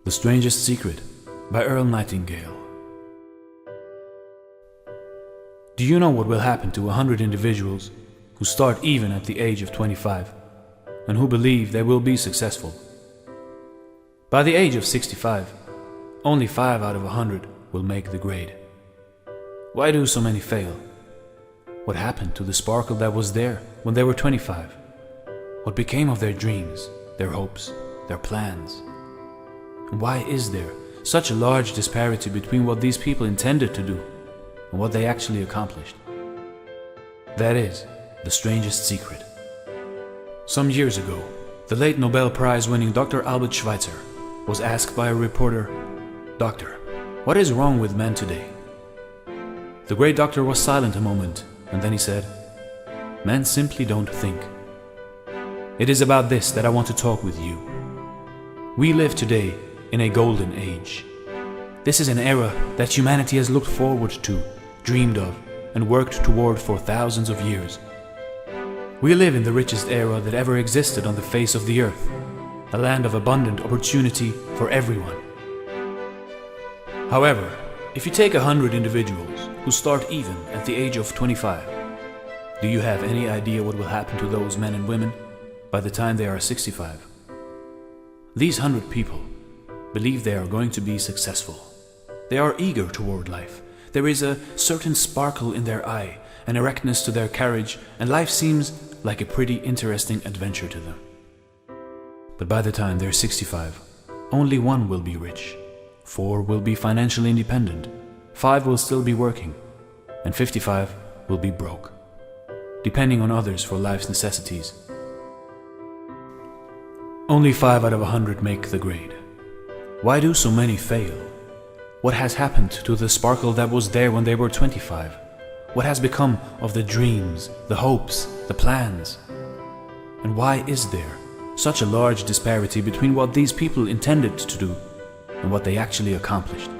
The Strangest Secret by Earl Nightingale. Do you know what will happen to 100 individuals who start even at the age of 25 and who believe they will be successful? By the age of 65, only 5 out of 100 will make the grade. Why do so many fail? What happened to the sparkle that was there when they were 25? What became of their dreams, their hopes, their plans? And why is there such a large disparity between what these people intended to do and what they actually accomplished? That is the strangest secret. Some years ago, the late Nobel Prize-winning Dr. Albert Schweitzer was asked by a reporter, "Doctor, what is wrong with men today?" The great doctor was silent a moment, and then he said, "Men simply don't think." It is about this that I want to talk with you. We live today in a golden age. This is an era that humanity has looked forward to, dreamed of, and worked toward for thousands of years. We live in the richest era that ever existed on the face of the earth, a land of abundant opportunity for everyone. However, if you take 100 individuals who start even at the age of 25, do you have any idea what will happen to those men and women by the time they are 65? These 100 people believe they are going to be successful. They are eager toward life. There is a certain sparkle in their eye, an erectness to their carriage, and life seems like a pretty interesting adventure to them. But by the time they're 65, only 1 will be rich, 4 will be financially independent, 5 will still be working, and 55 will be broke, depending on others for life's necessities. Only 5 out of 100 make the grade. Why do so many fail? What has happened to the sparkle that was there when they were 25? What has become of the dreams, the hopes, the plans? And why is there such a large disparity between what these people intended to do and what they actually accomplished?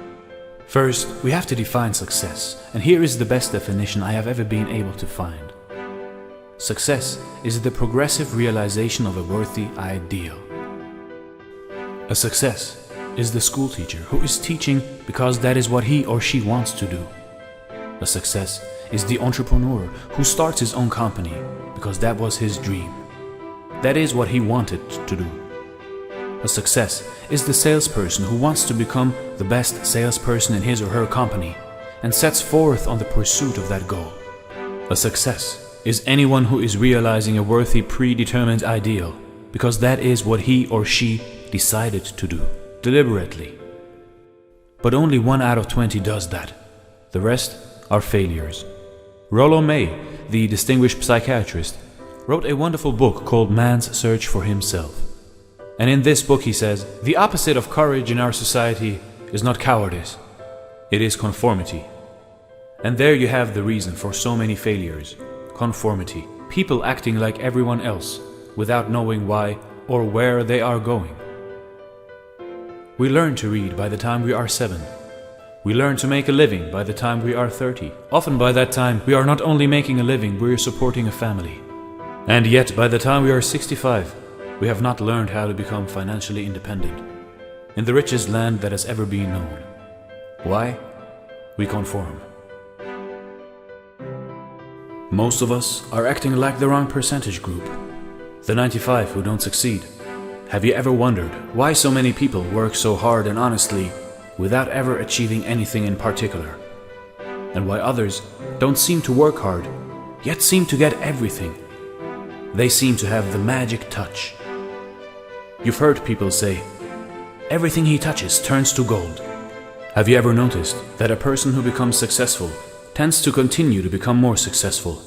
First, we have to define success, and here is the best definition I have ever been able to find. Success is the progressive realization of a worthy ideal. A success is the school teacher who is teaching because that is what he or she wants to do. A success is the entrepreneur who starts his own company because that was his dream. That is what he wanted to do. A success is the salesperson who wants to become the best salesperson in his or her company and sets forth on the pursuit of that goal. A success is anyone who is realizing a worthy predetermined ideal because that is what he or she decided to do, deliberately. But only 1 out of 20 does that. The rest are failures. Rollo May, the distinguished psychiatrist, wrote a wonderful book called Man's Search for Himself. And in this book he says, the opposite of courage in our society is not cowardice, it is conformity. And there you have the reason for so many failures. Conformity. People acting like everyone else without knowing why or where they are going. We learn to read by the time we are 7. We learn to make a living by the time we are 30. Often by that time we are not only making a living, we are supporting a family. And yet by the time we are 65, we have not learned how to become financially independent in the richest land that has ever been known. Why? We conform. Most of us are acting like the wrong percentage group, the 95 who don't succeed. Have you ever wondered why so many people work so hard and honestly without ever achieving anything in particular? And why others don't seem to work hard, yet seem to get everything? They seem to have the magic touch. You've heard people say, everything he touches turns to gold. Have you ever noticed that a person who becomes successful tends to continue to become more successful?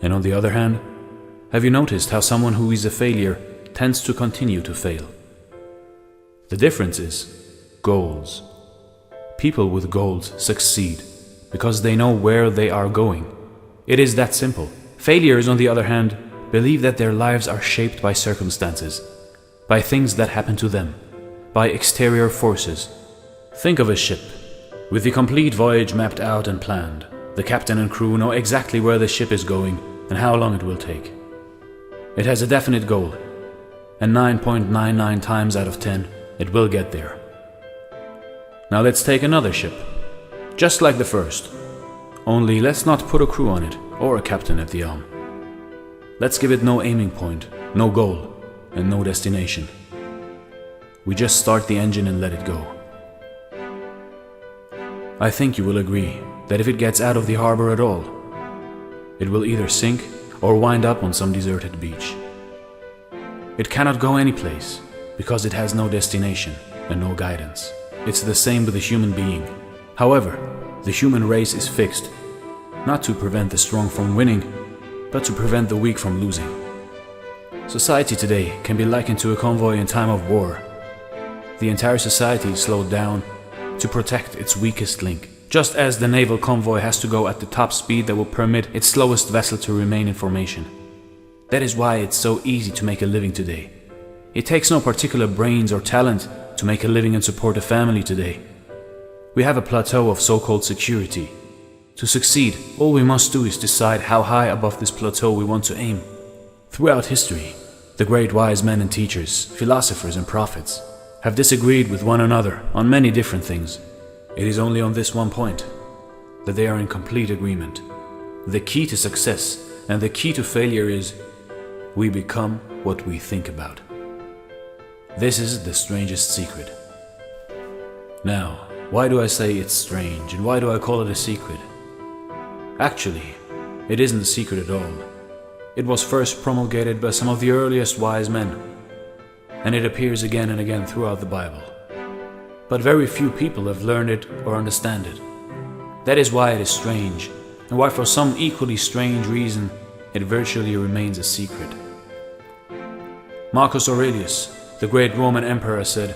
And on the other hand, have you noticed how someone who is a failure tends to continue to fail? The difference is goals. People with goals succeed because they know where they are going. It is that simple. Failures, on the other hand, believe that their lives are shaped by circumstances, by things that happen to them, by exterior forces. Think of a ship with the complete voyage mapped out and planned. The captain and crew know exactly where the ship is going and how long it will take. It has a definite goal, and 9.99 times out of 10, It will get there. Now let's take another ship, just like the first. Only let's not put a crew on it or a captain at the helm. Let's give it no aiming point, no goal, and no destination. We just start the engine and let it go. I think you will agree that if it gets out of the harbor at all, it will either sink or wind up on some deserted beach. It cannot go anyplace because it has no destination and no guidance. It's the same with the human being. However, the human race is fixed, not to prevent the strong from winning, but to prevent the weak from losing. Society today can be likened to a convoy in time of war. The entire society is slowed down to protect its weakest link, just as the naval convoy has to go at the top speed that will permit its slowest vessel to remain in formation. That is why it's so easy to make a living today. It takes no particular brains or talent to make a living and support a family today. We have a plateau of so-called security. To succeed, all we must do is decide how high above this plateau we want to aim. Throughout history, the great wise men and teachers, philosophers and prophets have disagreed with one another on many different things. It is only on this one point that they are in complete agreement. The key to success and the key to failure is we become what we think about. This is the strangest secret. Now, why do I say it's strange and why do I call it a secret? Actually, it isn't a secret at all. It was first promulgated by some of the earliest wise men, and it appears again and again throughout the Bible. But very few people have learned it or understand it. That is why it is strange, and why for some equally strange reason it virtually remains a secret. Marcus Aurelius, the great Roman emperor, said,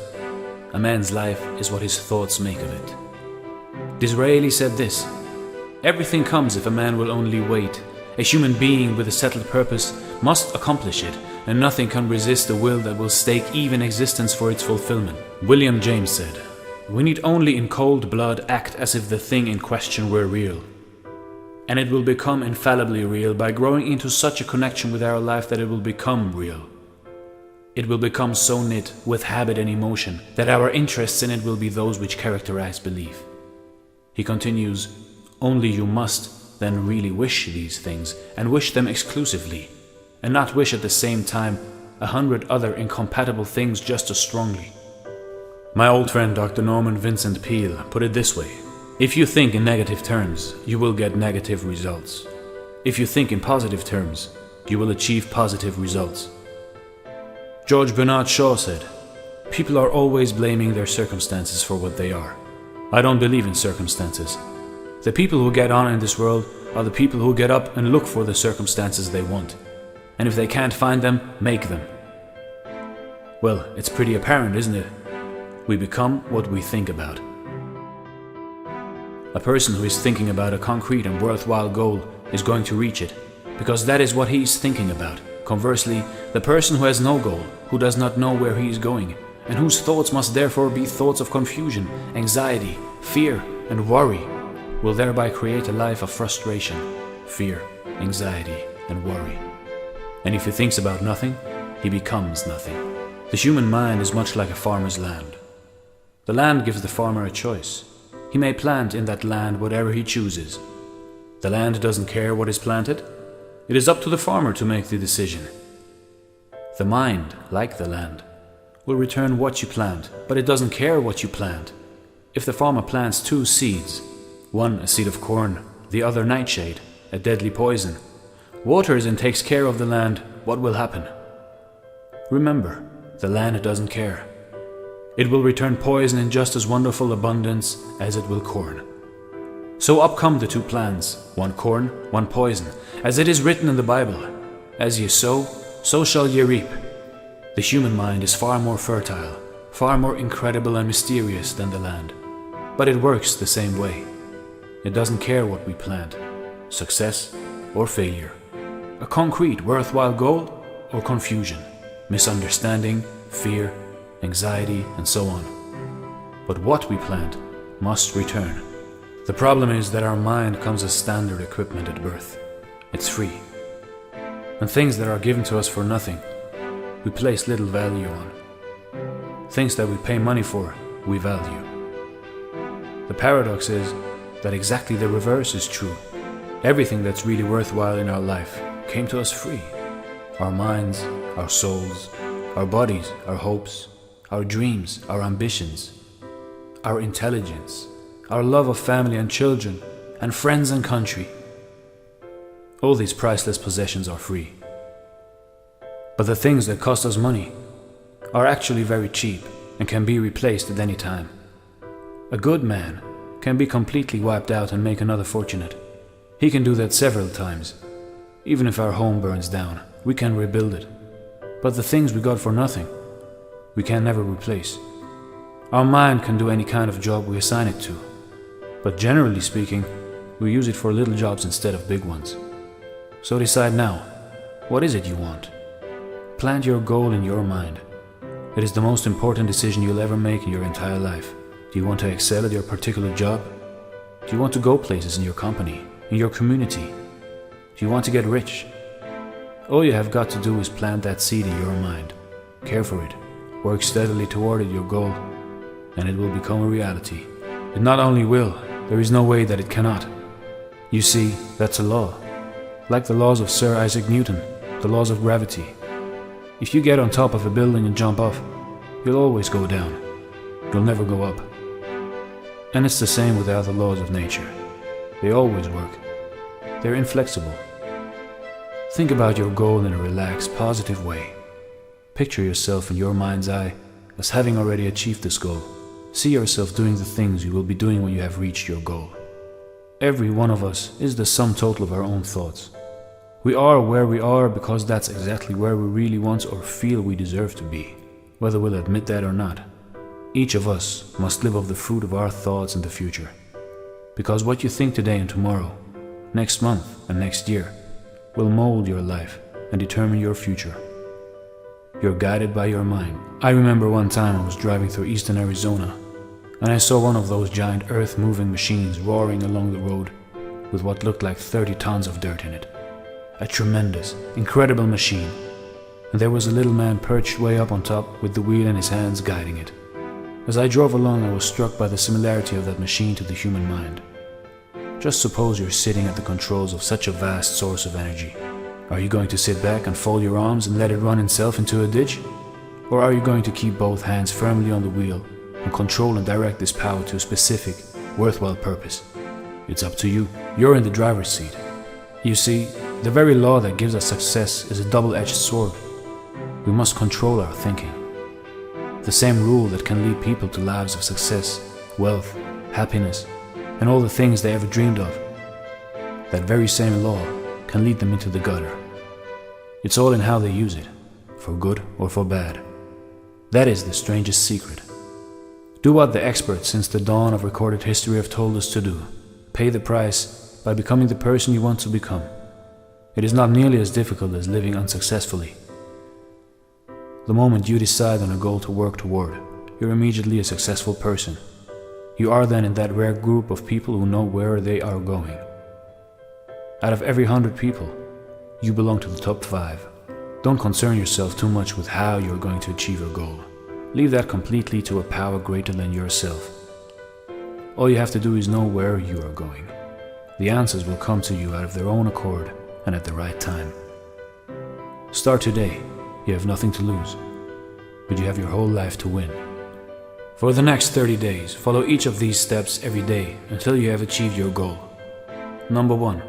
"A man's life is what his thoughts make of it." Disraeli said this, "Everything comes if a man will only wait. A human being with a settled purpose must accomplish it, and nothing can resist a will that will stake even existence for its fulfillment." William James said, "We need only in cold blood act as if the thing in question were real. And it will become infallibly real by growing into such a connection with our life that it will become real. It will become so knit with habit and emotion that our interests in it will be those which characterize belief." He continues, "Only you must then really wish these things, and wish them exclusively, and not wish at the same time 100 other incompatible things just as strongly." My old friend Dr. Norman Vincent Peale put it this way: if you think in negative terms, you will get negative results. If you think in positive terms, you will achieve positive results. George Bernard Shaw said, "People are always blaming their circumstances for what they are. I don't believe in circumstances. The people who get on in this world are the people who get up and look for the circumstances they want. And if they can't find them, make them." Well, it's pretty apparent, isn't it? We become what we think about. A person who is thinking about a concrete and worthwhile goal is going to reach it, because that is what he is thinking about. Conversely, the person who has no goal, who does not know where he is going, and whose thoughts must therefore be thoughts of confusion, anxiety, fear, and worry, will thereby create a life of frustration, fear, anxiety, and worry. And if he thinks about nothing, he becomes nothing. The human mind is much like a farmer's land. The land gives the farmer a choice. He may plant in that land whatever he chooses. The land doesn't care what is planted. It is up to the farmer to make the decision. The mind, like the land, will return what you plant, but it doesn't care what you plant. If the farmer plants 2 seeds, one a seed of corn, the other nightshade, a deadly poison, waters and takes care of the land, what will happen? Remember, the land doesn't care. It will return poison in just as wonderful abundance as it will corn. So up come the 2 plants, one corn, one poison, as it is written in the Bible, "As ye sow, so shall ye reap." The human mind is far more fertile, far more incredible and mysterious than the land. But it works the same way. It doesn't care what we plant, success or failure, a concrete, worthwhile goal or confusion, misunderstanding, fear, anxiety, and so on. But what we plant must return. The problem is that our mind comes as standard equipment at birth. It's free. And things that are given to us for nothing, we place little value on. Things that we pay money for, we value. The paradox is that exactly the reverse is true. Everything that's really worthwhile in our life came to us free. Our minds, our souls, our bodies, our hopes, our dreams, our ambitions, our intelligence, our love of family and children, and friends and country. All these priceless possessions are free. But the things that cost us money are actually very cheap and can be replaced at any time. A good man can be completely wiped out and make another fortunate. He can do that several times. Even if our home burns down, we can rebuild it. But the things we got for nothing, we can never replace. Our mind can do any kind of job we assign it to. But generally speaking, we use it for little jobs instead of big ones. So decide now, what is it you want? Plant your goal in your mind. It is the most important decision you'll ever make in your entire life. Do you want to excel at your particular job? Do you want to go places in your company, in your community? Do you want to get rich? All you have got to do is plant that seed in your mind. Care for it, work steadily toward it, your goal, and it will become a reality. It not only will, there is no way that it cannot. You see, that's a law. Like the laws of Sir Isaac Newton, the laws of gravity. If you get on top of a building and jump off, you'll always go down. You'll never go up. And it's the same with the other laws of nature. They always work. They're inflexible. Think about your goal in a relaxed, positive way. Picture yourself in your mind's eye as having already achieved this goal. See yourself doing the things you will be doing when you have reached your goal. Every one of us is the sum total of our own thoughts. We are where we are because that's exactly where we really want or feel we deserve to be, whether we'll admit that or not. Each of us must live off the fruit of our thoughts in the future. Because what you think today and tomorrow, next month and next year, will mold your life and determine your future. You're guided by your mind. I remember one time I was driving through eastern Arizona, and I saw one of those giant earth-moving machines roaring along the road with what looked like 30 tons of dirt in it. A tremendous, incredible machine, and there was a little man perched way up on top with the wheel in his hands guiding it. As I drove along, I was struck by the similarity of that machine to the human mind. Just suppose you're sitting at the controls of such a vast source of energy. Are you going to sit back and fold your arms and let it run itself into a ditch? Or are you going to keep both hands firmly on the wheel and control and direct this power to a specific, worthwhile purpose? It's up to you. You're in the driver's seat. You see, the very law that gives us success is a double-edged sword. We must control our thinking. The same rule that can lead people to lives of success, wealth, happiness, and all the things they ever dreamed of. That very same law can lead them into the gutter. It's all in how they use it, for good or for bad. That is the strangest secret. Do what the experts since the dawn of recorded history have told us to do. Pay the price by becoming the person you want to become. It is not nearly as difficult as living unsuccessfully. The moment you decide on a goal to work toward, you're immediately a successful person. You are then in that rare group of people who know where they are going. Out of every 100 people, you belong to the top 5. Don't concern yourself too much with how you're going to achieve your goal. Leave that completely to a power greater than yourself. All you have to do is know where you are going. The answers will come to you out of their own accord and at the right time. Start today. You have nothing to lose, but you have your whole life to win. For the next 30 days, follow each of these steps every day until you have achieved your goal. Number 1.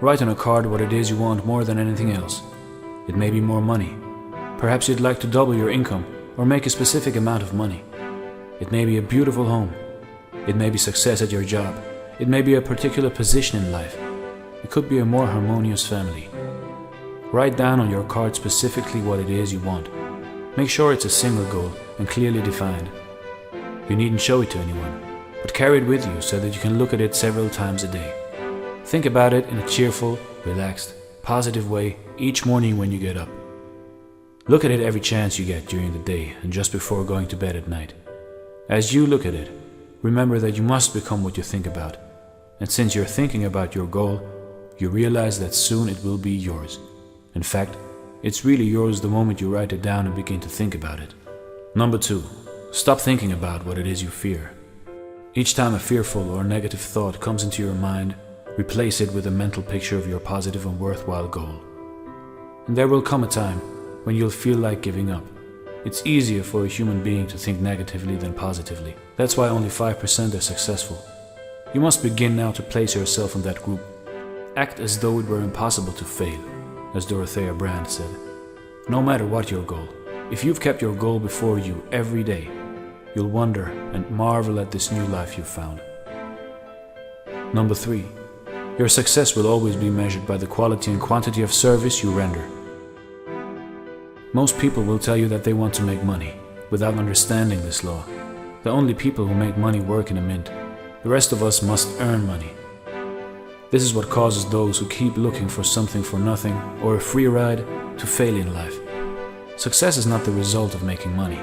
Write on a card what it is you want more than anything else. It may be more money. Perhaps you'd like to double your income or make a specific amount of money. It may be a beautiful home. It may be success at your job. It may be a particular position in life. It could be a more harmonious family. Write down on your card specifically what it is you want. Make sure it's a single goal and clearly defined. You needn't show it to anyone, but carry it with you so that you can look at it several times a day. Think about it in a cheerful, relaxed, positive way each morning when you get up. Look at it every chance you get during the day and just before going to bed at night. As you look at it, remember that you must become what you think about. And since you're thinking about your goal, you realize that soon it will be yours. In fact, it's really yours the moment you write it down and begin to think about it. Number 2. Stop thinking about what it is you fear. Each time a fearful or negative thought comes into your mind, replace it with a mental picture of your positive and worthwhile goal. And there will come a time when you'll feel like giving up. It's easier for a human being to think negatively than positively. That's why only 5% are successful. You must begin now to place yourself in that group. Act as though it were impossible to fail, as Dorothea Brand said. No matter what your goal, if you've kept your goal before you every day, you'll wonder and marvel at this new life you've found. Number 3. Your success will always be measured by the quality and quantity of service you render. Most people will tell you that they want to make money, without understanding this law. The only people who make money work in a mint. The rest of us must earn money. This is what causes those who keep looking for something for nothing or a free ride to fail in life. Success is not the result of making money.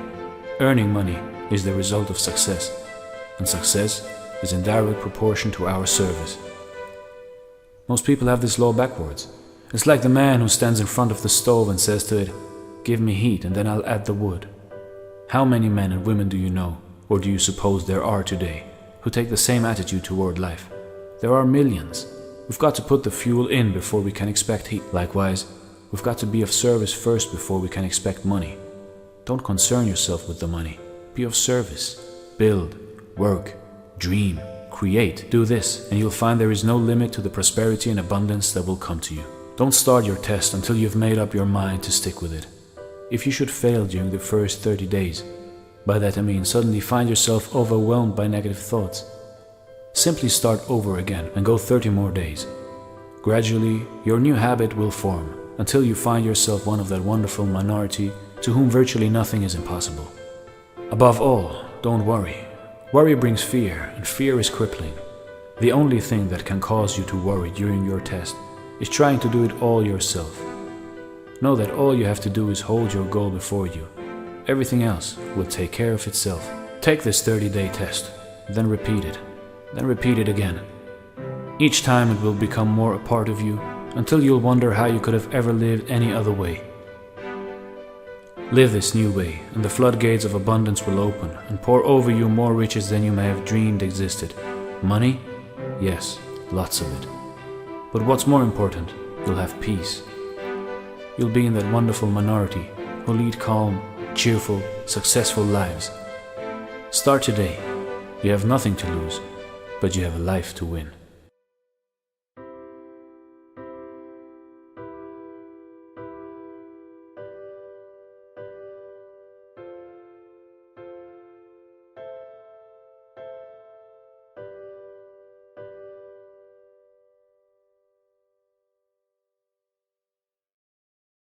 Earning money is the result of success, and success is in direct proportion to our service. Most people have this law backwards. It's like the man who stands in front of the stove and says to it, "Give me heat and then I'll add the wood." How many men and women do you know, or do you suppose there are today, who take the same attitude toward life? There are millions. We've got to put the fuel in before we can expect heat. Likewise, we've got to be of service first before we can expect money. Don't concern yourself with the money. Be of service. Build, work, dream, create. Do this, and you'll find there is no limit to the prosperity and abundance that will come to you. Don't start your test until you've made up your mind to stick with it. If you should fail during the first 30 days, by that I mean suddenly find yourself overwhelmed by negative thoughts, simply start over again and go 30 more days. Gradually, your new habit will form until you find yourself one of that wonderful minority to whom virtually nothing is impossible. Above all, don't worry. Worry brings fear, and fear is crippling. The only thing that can cause you to worry during your test is trying to do it all yourself. Know that all you have to do is hold your goal before you. Everything else will take care of itself. Take this 30-day test, then repeat it again. Each time it will become more a part of you, until you'll wonder how you could have ever lived any other way. Live this new way, and the floodgates of abundance will open and pour over you more riches than you may have dreamed existed. Money? Yes, lots of it. But what's more important, you'll have peace. You'll be in that wonderful minority who lead calm, cheerful, successful lives. Start today. You have nothing to lose, but you have a life to win.